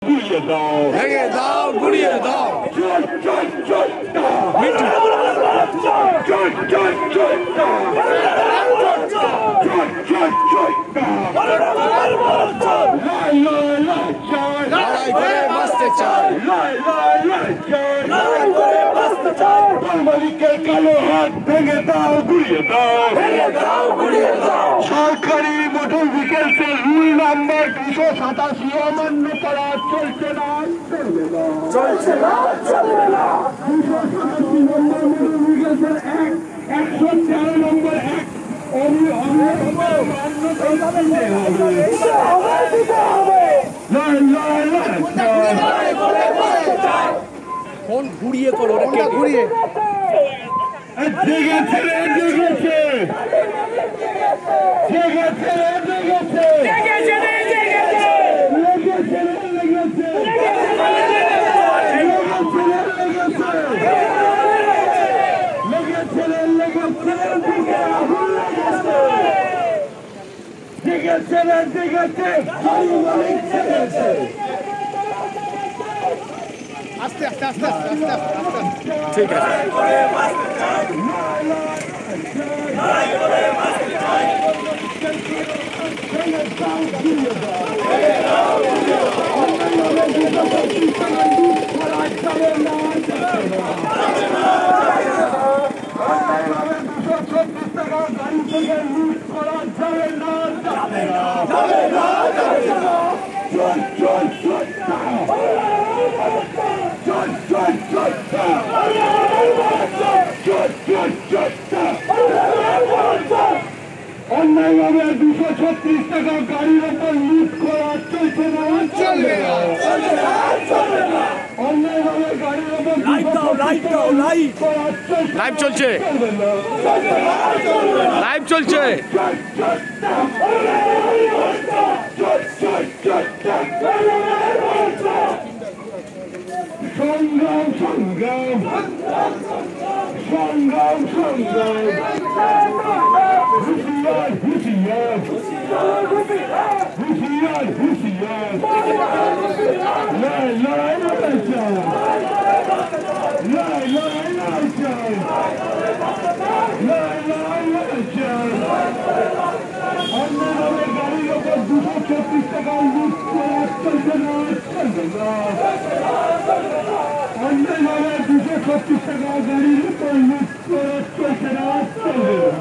গুড়িয়ে দাও, ভেঙে দাও, গুড়িয়ে দাও। লড়াই করে বাঁচতে চাই, মালিকের কালো হাত ভেঙে দাও, গুড়িয়ে দাও, সরকারি মোটর ভেহিকেলসের রুল নাম্বার 287 অমান্য করা চলছে না, চলবে না। 287 নম্বর মোটর ভেহিকেলসের 113 নম্বর অ্যাক্ট ফোন ঘুরিয়ে করো, ওটা ঘুরিয়ে আস্তে আস্তে আস্তে আস্তে আস্তে, ঠিক আছে। অন্যায়ভাবে 236 টাকা গাড়ির ওপর লুট করা চলছে না, চলবে না। অন্যায়ভাবে গাড়ির ওপর লাইভ চলছে, লাইভ চলছে। সংগ্রাম সংগ্রাম সংগ্রাম সংগ্রাম, হুঁশিয়ার হুঁশিয়ার হুঁশিয়ার হুঁশিয়ার, লড়াই লড়াই লড়াই চাই, লড়াই লড়াই লড়াই চাই, লড়াই লড়াই লড়াই চাই। অন্যভাবে গাড়ির ওপর 236 টাকা লুট করা চলছে না, চলবে না। অন্যভাবে 236 টাকা গাড়ির উপর লুট করা চলছে না, চলবে না।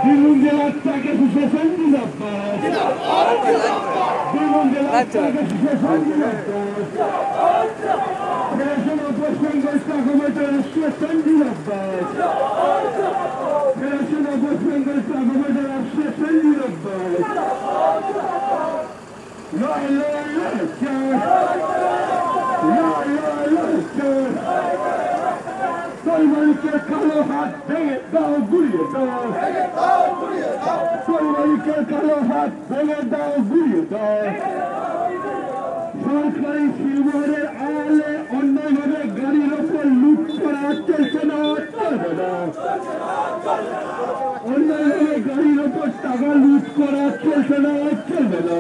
বীরভূম জেলার থেকে সুশাসন জিন্দাবাদ, বীরভূম জেলার থেকে সুশাসন জিন্দাবাদ, federation of West Bengal truck operator association জিন্দাবাদ, federation of West Bengal truck operator association জিন্দাবাদ। লড়াই লড়াই লড়াই চাই, লড়াই লড়াই লড়াই চাই। মালিকের কালো হাত ভেঙে দাও, গুড়িয়ে দাও, মালিকের কালো হাত ভেঙে দাও, গুড়িয়ে দাও। সরকারি শিলমোহরের আড়ালে অন্যায়ভাবে গাড়ির ওপর লুট করা চলছে না, চলবে না। অন্যায়ভাবে গাড়ির ওপর টাকা লুট করা চলছে না, চলবে না।